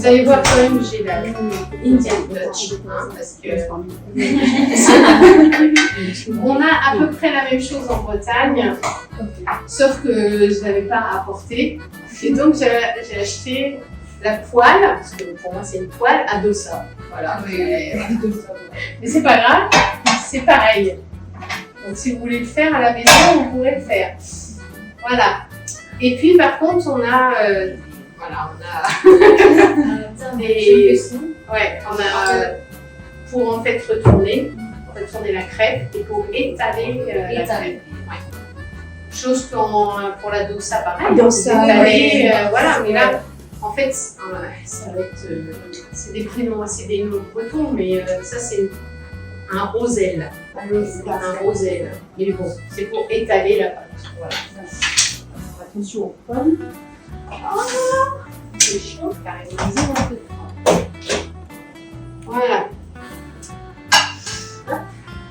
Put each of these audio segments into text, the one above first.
Vous allez voir quand même, j'ai la Indian Touch, hein, parce que on a à peu près la même chose en Bretagne, sauf que je n'avais pas apporté. Et donc j'ai acheté la poêle, parce que pour moi c'est une poêle à dosa. Voilà. Mais c'est pas grave, c'est pareil. Donc si vous voulez le faire à la maison, vous pourrez le faire. Voilà. Et puis par contre, on a des, ouais, on a pour en fait retourner la crêpe et pour étaler la crêpe. Ouais. Chose pour la dosa pareil. Étaler, voilà, mais là, en fait, ça va être, c'est des prénoms, c'est des noms bretons, mais ça c'est un roselle. Un roselle. Mais bon, c'est pour étaler la pâte. Voilà. Attention aux pommes. C'est chaud, carrément. Un peu de temps. Voilà.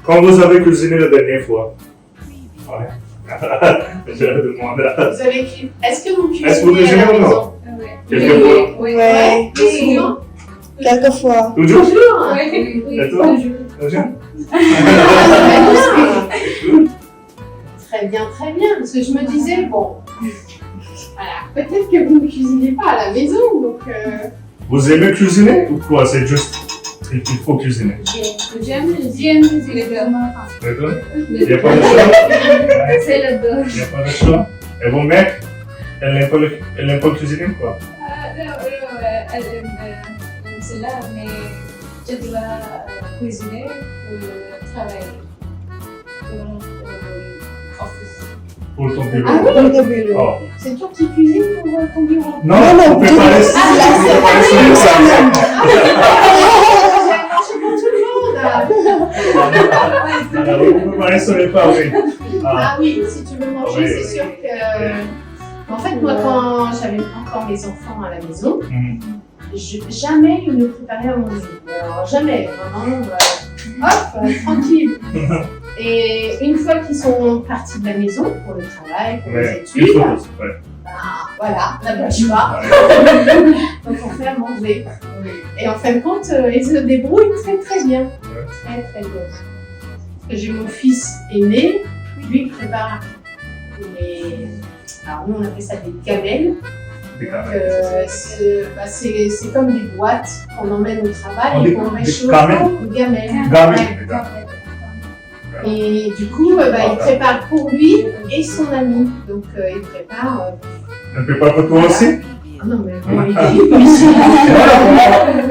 Quand vous avez cuisiné la dernière fois? Ouais. Je le demande. Vous avez Est-ce que vous Est-ce que vous cuisinez à la cuisinez ou non? maison? Quelquefois? Oui. Ouais. Souvent? Quelquefois. Toujours? Toujours. Et toi? Toujours? Très bien, très bien. Parce que je me disais, bon, voilà, peut-être que vous ne cuisinez pas à la maison, donc... Vous aimez cuisiner ou quoi? C'est juste il faut cuisiner. J'aime cuisiner. D'accord? Il n'y a pas de choix? C'est le dos. Il n'y a pas de choix? Et vos mères, elles n'aiment pas cuisiner ou quoi? Elle aime cela, mais je dois cuisiner pour travailler. Pour office. Pour ton bureau? Ah oui? Pour le bureau. Oh. C'est toi qui cuisines pour ton bureau? Non, Non, vous préparez ça. J'ai mangé pour tout le monde. Alors, vous préparez sur les pas, oui. Ah oui, si tu veux manger, Oui, c'est sûr que... En fait, moi, quand j'avais encore mes enfants à la maison, jamais ils ne préparaient à manger. Alors, jamais, vraiment, tranquille. Et une fois qu'ils sont partis de la maison pour le travail, pour les études, voilà, on n'a pas le choix. Donc on fait à manger. Et en fin de compte, ils se débrouillent très très bien. Très très bien. Parce que j'ai mon fils aîné, lui il prépare les... Alors nous on appelle ça des gamelles. Donc c'est comme des boîtes qu'on emmène au travail et qu'on réchauffe. Des gamelles. Et du coup, il prépare pour lui et son ami. Donc il prépare... Elle prépare pour toi aussi? Ah non, mais vraiment, il est...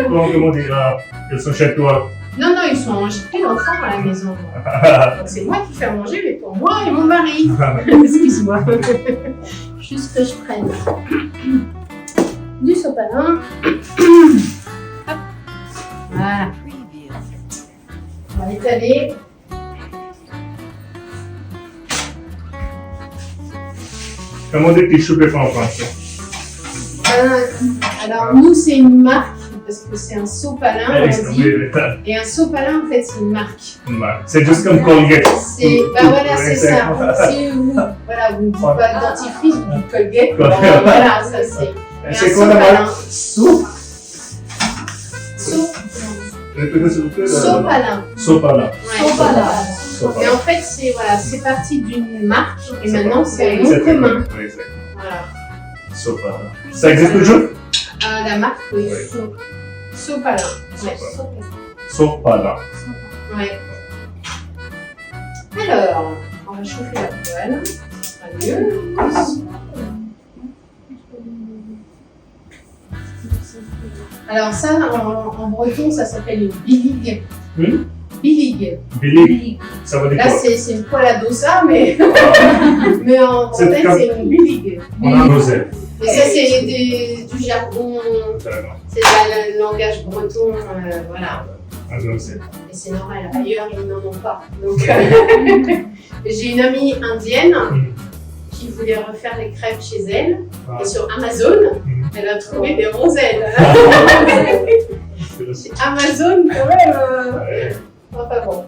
Comment dire, ils sont chez toi? Non, ils sont... J'ai plus d'enfants à la maison. Donc c'est moi qui fais à manger, mais pour moi et mon mari. Excuse-moi. Juste que je prenne du sopalin. Hop. Voilà. On va étaler. Comment dire tissu papier en français? Alors nous c'est une marque parce que c'est un sopalin on dit. Et un sopalin en fait c'est une marque. C'est juste comme Colgate. Voilà c'est ça. Si vous ne dites pas dentifrice, vous dites Colgate. Voilà ça c'est. C'est quoi la marque? Répétez s'il vous plaît. Sopalin. Sopalin. Et en fait c'est parti d'une marque et maintenant c'est un nom commun. Voilà. Sopalin. Ça existe toujours? La marque, oui. Sopalin. Sopalin. Ouais. Alors, on va chauffer la poêle. Ce sera mieux. Alors ça, en breton, ça s'appelle une biligue. Biligue. Biligue. Ça veut dire Là, quoi? c'est une poêle à dosa, mais, mais en fait, c'est une biligue. On a rosé. Et ça, c'est du jargon, c'est le langage breton, voilà. Et c'est normal, ailleurs, ils n'en ont pas. Donc, j'ai une amie indienne qui voulait refaire les crêpes chez elle. Et sur Amazon, elle a trouvé des roselles. Amazon, quand même. Enfin bon.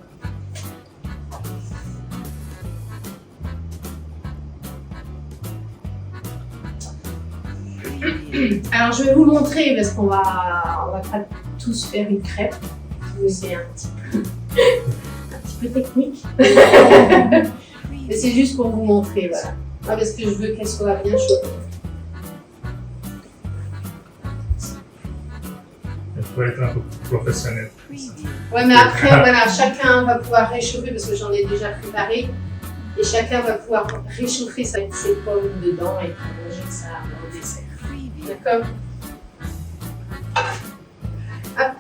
Alors je vais vous montrer parce qu'on va pas tous faire une crêpe. Mais c'est un petit peu technique. Mais c'est juste pour vous montrer, voilà. Ah, parce que je veux qu'elle soit bien chaude. Il faut être un peu professionnel. Ouais, mais après, voilà, chacun va pouvoir réchauffer parce que j'en ai déjà préparé. Et chacun va pouvoir réchauffer ses pommes dedans et puis manger ça au dessert. D'accord? Hop.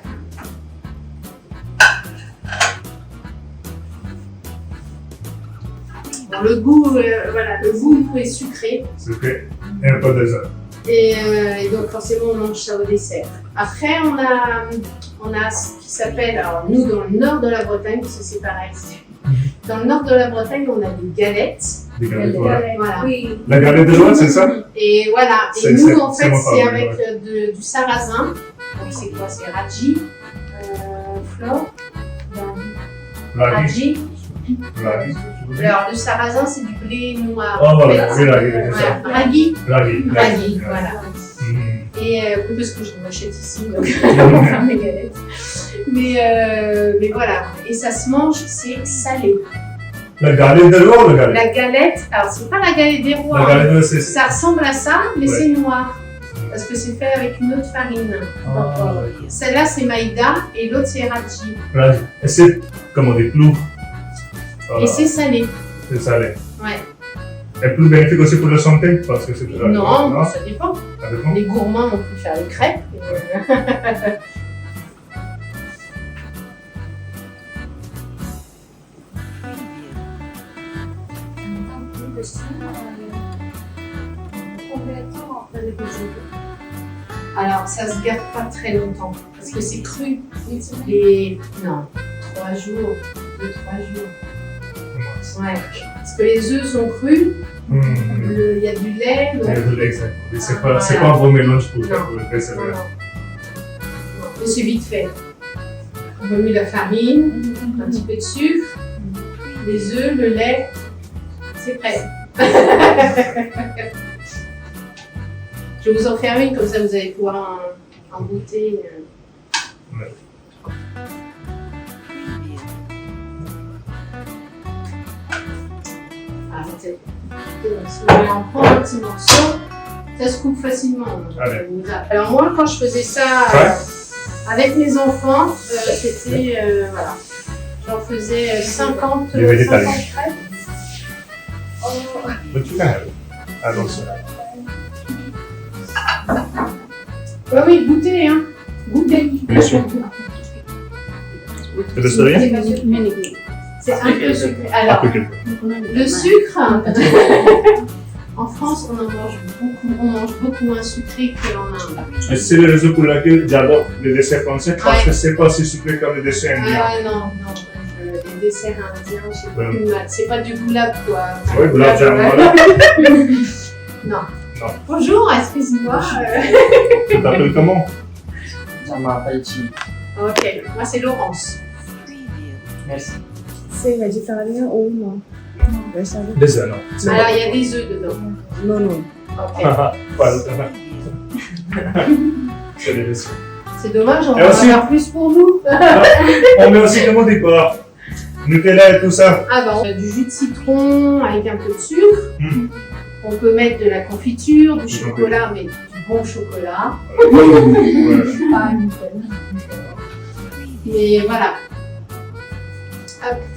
Bon, le goût, voilà, le goût est sucré. Sucré et un peu de ça. Et donc forcément on mange ça au dessert. Après on a ce qui s'appelle, alors nous dans le nord de la Bretagne, parce que c'est pareil. Dans le nord de la Bretagne on a des galettes. Des galettes, voilà. Voilà. Oui. La galette de joie, c'est ça? Et voilà. Et C'est- nous c'est- en c'est fait mon c'est favori, avec du sarrasin. Donc c'est quoi? C'est radji, flore, La vie. radji. La vie. Alors le sarrasin c'est du blé noir. Oh, voilà, En fait. oui, la vie, c'est ça. Voilà. Raggi. La vie. Raggi, voilà. Mm. Et oui, parce que je l'achète ici, donc on va faire mes galettes. Mais voilà, et ça se mange, c'est salé. La galette de joie ou la galette? La galette, alors c'est pas la galette des rois, La galette de c'est. ça ressemble à ça, mais Ouais. c'est noir, parce que c'est fait avec une autre farine. Ah, Celle-là c'est maïda et l'autre c'est radji. la vie. Et c'est comme on dit, clou. Et c'est salé. C'est salé. Ouais. Et plus bénéfique aussi pour la santé parce que c'est plus Non, ça dépend. Ça dépend. Les gourmands ont pu faire les crêpes. Combien de temps après le désir? Alors ça se garde pas très longtemps, parce que c'est cru. Une semaine? Et non, 3 jours, 2-3 jours. Ouais, parce que les œufs sont crus, il y a du lait, donc... C'est pas un bon mélange pour Non. le dessert. Non, non. Non, mais c'est vite fait. On remue la farine, un petit peu de sucre, les œufs, le lait, c'est prêt. Je vais vous en faire une, comme ça vous allez pouvoir en goûter. Ouais. Arrêtez. On en prend un petit morceau, ça se coupe facilement. Allez. Alors moi, quand je faisais ça avec mes enfants, c'était, voilà, j'en faisais 50 Les végétariens. crêpes. Oh, But you can have it. Attention. Ouais, oui, goûtez, hein. Goûtez. Bien sûr. Tu veux essayer? C'est un peu sucré. Un Alors, peu quelque. le sucre, en France, on mange beaucoup moins sucré qu'en Inde. Et c'est la raison pour laquelle j'adore les desserts français parce que c'est pas si sucré comme les desserts indiens. Ah non, les desserts indiens, j'ai Ouais. beaucoup de mal. C'est pas du goulab, quoi. Oui, gulab jamun, voilà. Non. Non. Bonjour, excuse-moi. Tu t'appelles comment? Ça m'appelle Chi. Ok, moi c'est Laurence. Merci. C'est végétarien ou non? Végétarien. Dessert, non. Alors il y a des œufs dedans. Non, non. Ok. Pas le temps. C'est des desserts. C'est dommage, on Et va en aussi- avoir plus pour nous. On met aussi, comment on dit quoi? Nutella et tout ça. Ah bah, on a du jus de citron avec un peu de sucre. Mm. On peut mettre de la confiture, du chocolat, mais du bon chocolat. Ouais. pas nickel. Mais voilà.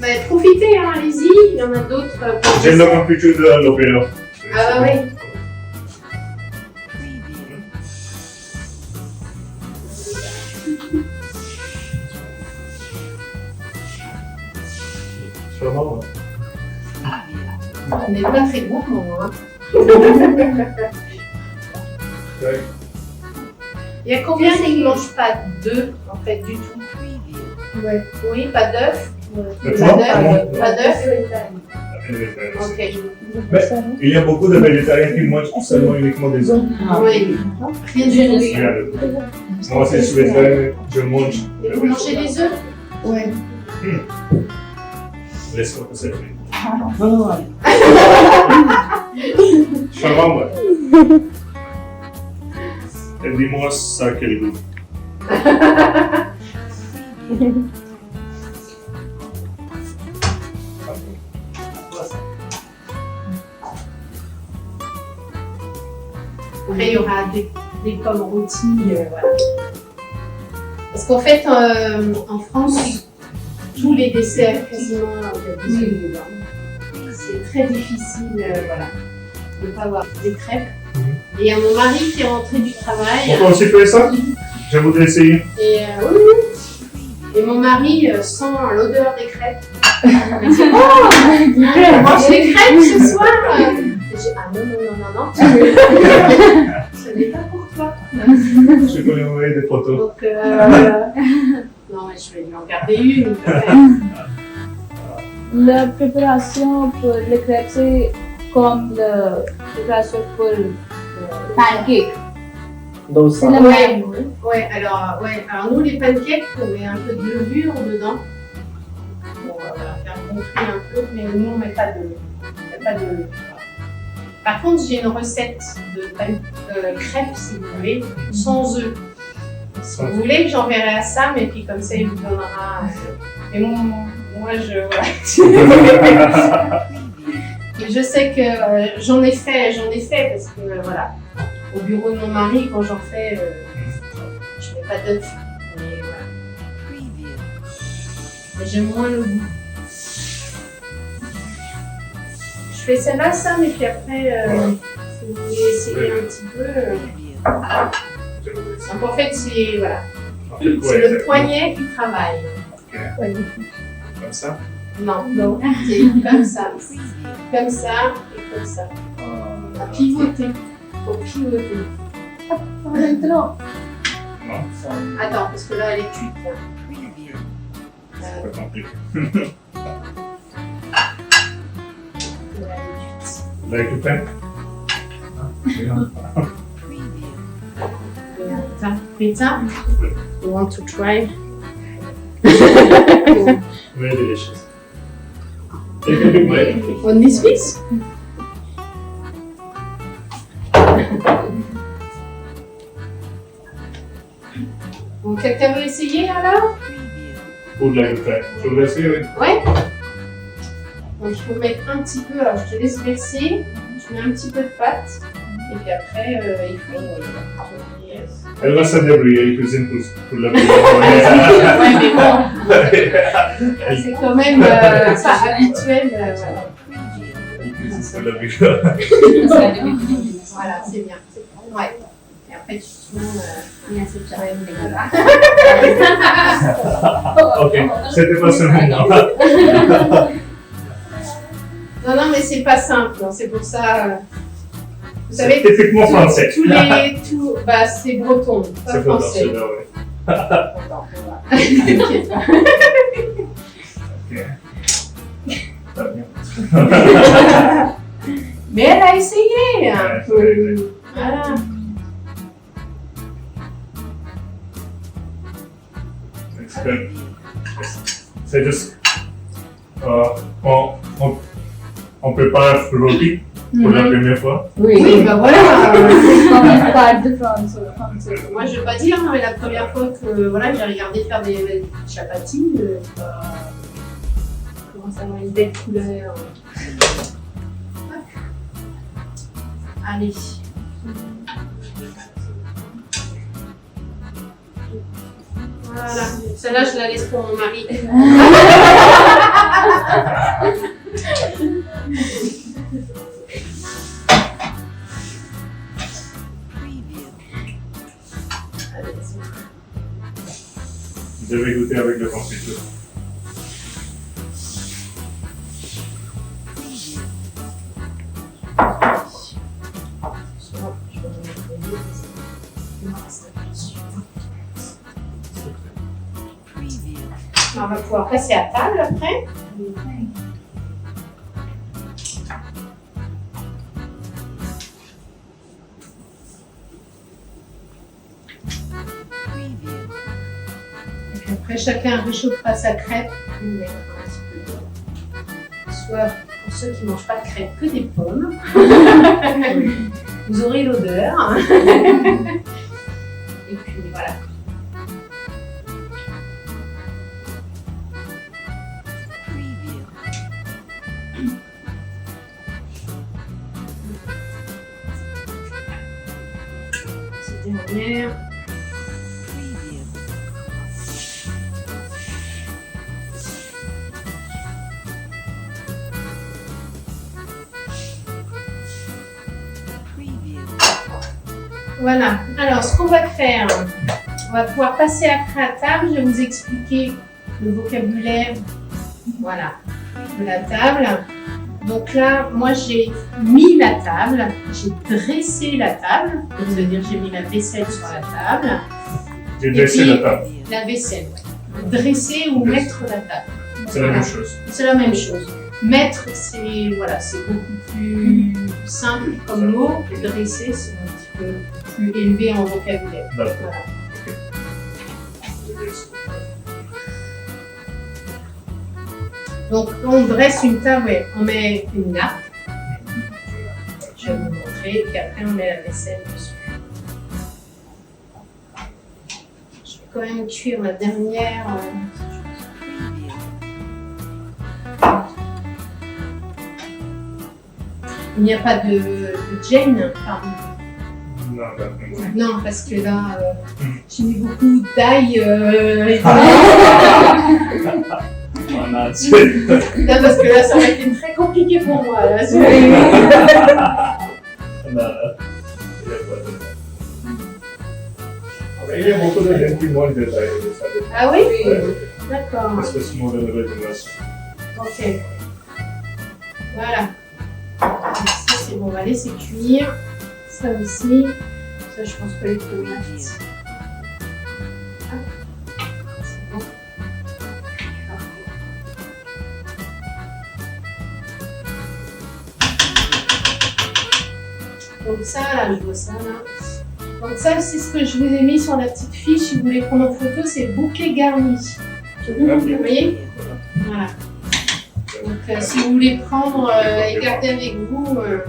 Bah, profitez, hein, allez-y. Il y en a d'autres. Pour J'aime la dessert. confiture de l'opéra. Ah bah oui. Sûrement, On n'est pas très gourmand, hein. ouais. Il y a combien qui ne mangent pas d'œufs, en fait, du tout? Ouais. Oui, pas d'œufs. Le Pas quoi? d'œufs. Pas d'œufs. Ok. Ok. Il y a beaucoup de végétariens qui mangent seulement uniquement des œufs. Oui. Rien de nourrir. Regarde. Moi, si je suis végétarien, je mange. Et vous mangez des œufs? Ouais. Laisse-moi que ça fait. Non, non, Charmant, ouais. Et dis-moi ça quel goût. Après, il y aura des pommes rôties, voilà. Parce qu'en fait, en France, tous les desserts, quasiment, il y a des œufs dedans. C'est très difficile, voilà, de ne pas avoir des crêpes. Et il y a mon mari qui est rentré du travail. On peut aussi faire ça? Je voudrais essayer. Et oui, oui. Et mon mari sent l'odeur des crêpes. Il m'a dit, oh, on mange des crêpes ce soir. J'ai dit, ah non, non, non, non, non. Ce n'est pas pour toi. Je peux lui envoyer des photos. Donc, non, mais je vais lui en garder une. Quand même. La préparation pour les crêpes, c'est comme la préparation pour le pancake. Dosa. C'est la Ouais. même. Oui. Alors nous, les pancakes, on met un peu de levure dedans. Pour voilà, faire gonfler un peu, mais nous, on met pas de levure. Par contre, j'ai une recette de crêpes, si vous voulez, sans œufs. Si vous voulez, j'enverrai à Sam, et puis comme ça, il vous donnera. Mais moi, voilà. Mais je sais que j'en ai fait parce que voilà, au bureau de mon mari, quand j'en fais, je mets pas d'œufs. Mais voilà. Mais j'aime moins le goût. Je fais celle-là, Sam, et puis après, si vous voulez essayer un petit peu. Je voudrais essayer. Donc en fait, c'est voilà, En fait, quoi, c'est le exactement? poignet qui travaille. Comme ça? Non, c'est comme ça. Comme ça et comme ça. À pivoter. Faut pivoter. Non, Attends, parce que là, elle est cuite. Là. c'est pas compliqué. Là, elle est cuite. Là, tu fais? Pizza? You want to try? Very delicious. Take a big bite. On this piece? Bon, quelqu'un veut essayer alors? Pour la crêpe. Je voudrais essayer, oui. Ouais? Donc, il faut mettre un petit peu, alors je te laisse verser, je mets un petit peu de pâte, et puis après, il faut. Elle va se débrouiller, elle cuisine pour la Ouais, mais bon, c'est quand même pas habituel. Voilà. Elle cuisine pour la bière. Voilà, c'est bien. Ouais. Et après, tu tournes. Ok, c'était pas seulement moi. Non, mais c'est pas simple, hein, c'est pour ça. Vous C'est savez, typiquement français. bah, c'est breton, pas C'est breton, français. c'est vrai, oui. T'inquiète pas. Très bien. Mais elle a essayé un Ouais, peu. c'est Voilà. C'est juste. On prépare le rôti pour la première fois. Oui, bah voilà. Comme part de France. Moi, je vais pas dire, mais la première fois que voilà, j'ai regardé faire des chapatis, comment ça va, une belle couleur. Allez. Voilà. Celle-là, je la laisse pour mon mari. Je vais goûter avec le confiture. On va pouvoir passer à table après. Et puis après, chacun réchauffera sa crêpe. On mettra un petit peu d'eau. Soit pour ceux qui ne mangent pas de crêpes, que des pommes. Vous aurez l'odeur. Et puis voilà. Petite dernière. Voilà, alors ce qu'on va faire, on va pouvoir passer après à table. Je vais vous expliquer le vocabulaire, voilà, de la table. Donc là, moi j'ai mis la table, j'ai dressé la table, donc ça veut dire j'ai mis la vaisselle sur la table. J'ai dressé la table. La vaisselle, ouais. Dresser ou mettre la table. C'est la même chose. C'est la même chose. Mettre, c'est voilà, c'est beaucoup plus simple comme mot, et dresser, c'est un petit peu plus élevé en vocabulaire. D'accord. Voilà. Donc, on dresse une table, ouais, on met une nappe. Je vais vous montrer, puis après on met la vaisselle dessus. Je vais quand même cuire la dernière. Il n'y a pas de Jane parmi vous. Non, d'accord. Non, parce que là, j'ai mis beaucoup d'ail. Voilà, Là, parce que là, ça aurait été très compliqué pour moi. Là, il y a beaucoup de gens qui mangent des ailes de ça. Ah oui? Ouais. D'accord. Especially dans le régionation. Ok. Voilà. Ça, c'est bon. On va laisser cuire. Ça aussi. Ça, je pense que les tomates. Ah. C'est bon. Donc ça, là, je vois ça, là. Donc ça, c'est ce que je vous ai mis sur la petite fiche. Si vous voulez prendre en photo, c'est bouquet garni. Vous voyez? Voilà. Donc si vous voulez prendre et garder avec vous, voilà.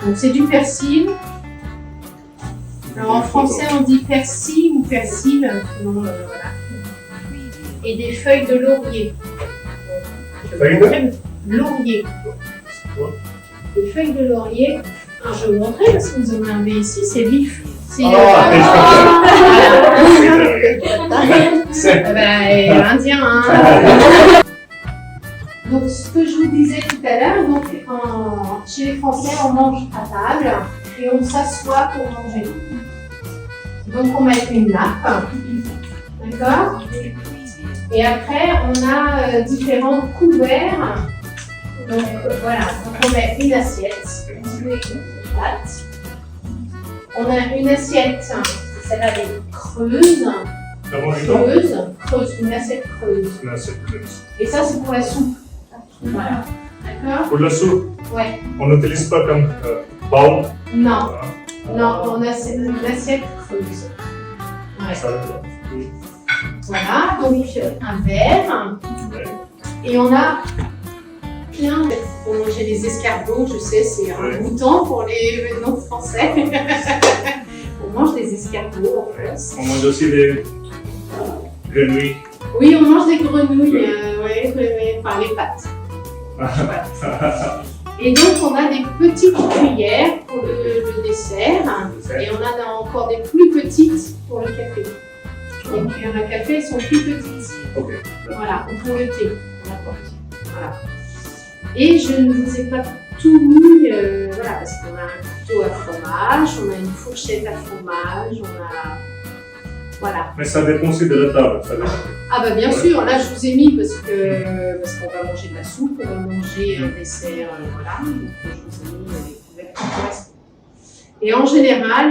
Donc c'est du persil. Alors en français, on dit persil ou persil. Sinon, voilà. Et des feuilles de laurier. Feuilles de laurier. Les feuilles de laurier, alors je vais vous montrer parce que vous en avez ici, c'est vif. C'est indien. Hein. Donc ce que je vous disais tout à l'heure, donc chez les Français, on mange à table et on s'assoit pour manger. Donc on met une nappe, d'accord? Et après on a différents couverts. Donc voilà, donc on met une assiette, plate. On a une assiette, celle-là elle est creuse. Comment Creuse, une assiette creuse. Une assiette creuse. Et ça c'est pour la soupe. Voilà, d'accord? Pour la soupe, Ouais. on n'utilise pas comme bowl. Non, non, on a une assiette creuse. Ouais. Ça, Voilà, donc un verre. Et on a plein pour manger les escargots, je sais, c'est un bouton pour les noms français. On mange des escargots en France. on mange aussi des grenouilles. Oui, on mange des grenouilles, enfin les pâtes. Voilà. Et donc on a des petites cuillères pour le dessert et on a encore des plus petites pour le café. Les cuillères à café sont plus petites. Ok. Voilà, pour le thé, on apporte. Voilà. Et je ne vous ai pas tout mis, voilà, parce qu'on a un couteau à fromage, on a une fourchette à fromage, on a... Voilà. Mais ça dépend aussi de la table. Ça dépend. Ah bah bien sûr, là je vous ai mis parce qu'on va manger de la soupe, on va manger un dessert, voilà. Donc je vous ai mis les couverts qui correspondent. Et en général,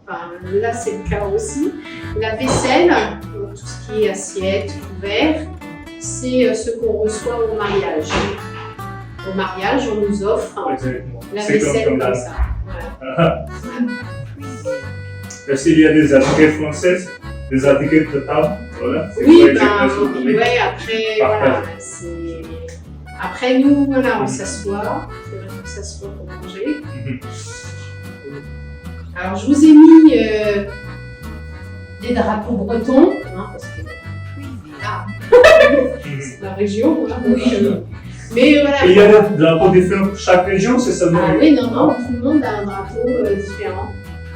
enfin, là c'est le cas aussi, la vaisselle, donc tout ce qui est assiette, couvert, c'est ce qu'on reçoit au mariage. Au mariage, on nous offre Exactement. la C'est vaisselle comme là. ça. Voilà. Est-ce qu'il y a des articles français, des articles de table? Voilà. Oui, ouais, après, voilà, après nous, voilà, on s'assoit. C'est vrai que ça soit pour manger. Alors, je vous ai mis des drapeaux bretons, hein, parce que c'est la région. Hein, donc, mais voilà. Et il y a des drapeaux différents pour chaque région, c'est seulement. Ah oui, non, tout le monde a un drapeau différent.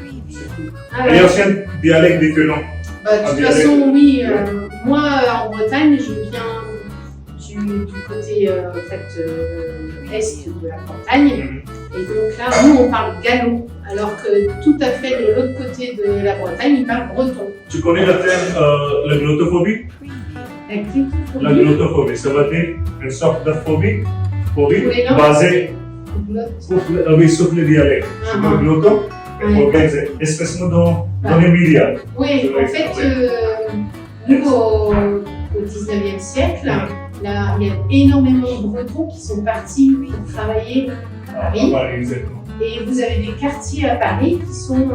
Et il y a aussi un dialecte différent. De toute façon, oui. Moi, en Bretagne, je viens du côté est de la Bretagne. Et donc là, nous, on parle gallo. Alors que tout à fait de l'autre côté de la Bretagne, ils parlent breton. Tu connais le terme la glottophobie? La glottophobie, ça veut dire une sorte de phobie basée sur le dialecte. C'est le glotto, c'est spécialement dans les médias. Oui, en fait, nous, au 19e siècle, là, il y a énormément de Bretons qui sont partis pour travailler à Paris. Et vous avez des quartiers à Paris qui ont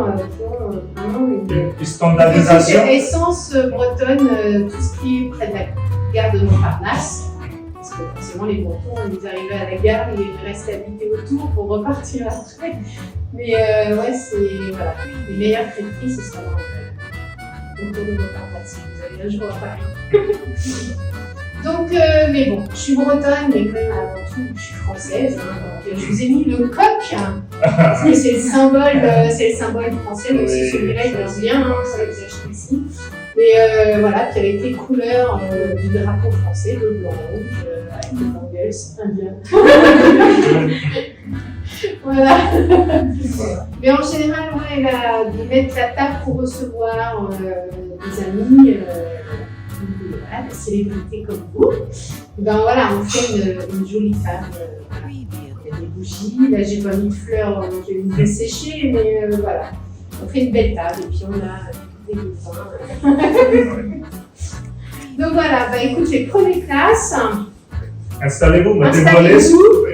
vraiment une standardisation. Essence bretonne, tout ce qui est près de la gare de Montparnasse. Parce que forcément, les Bretons, ils arrivaient à la gare et ils restaient habités autour pour repartir après. Mais ouais, c'est voilà, les meilleures crêperies, ce sera autour de Montparnasse. Vous allez un jour à Paris. Donc, mais bon, je suis bretonne, mais quand même avant tout, je suis française. Hein, donc, je vous ai mis le coq, hein, parce que c'est le symbole français. Donc, si celui-là, il vient bien, hein, ça va les acheter ici. Mais voilà, puis avec les couleurs du drapeau français, le blanc, rouge, avec le bangles indien. Voilà. Mais en général, ouais, de mettre la table pour recevoir des amis. Voilà, des célébrités comme vous, ben voilà, on fait une jolie table. Voilà. Il y a des bougies, là j'ai pas mis de fleurs, j'ai mis des séchées, mais voilà, on fait une belle table et puis on a des vins. Donc voilà, bah écoutez, prenez place. Installez-vous, Installez-vous.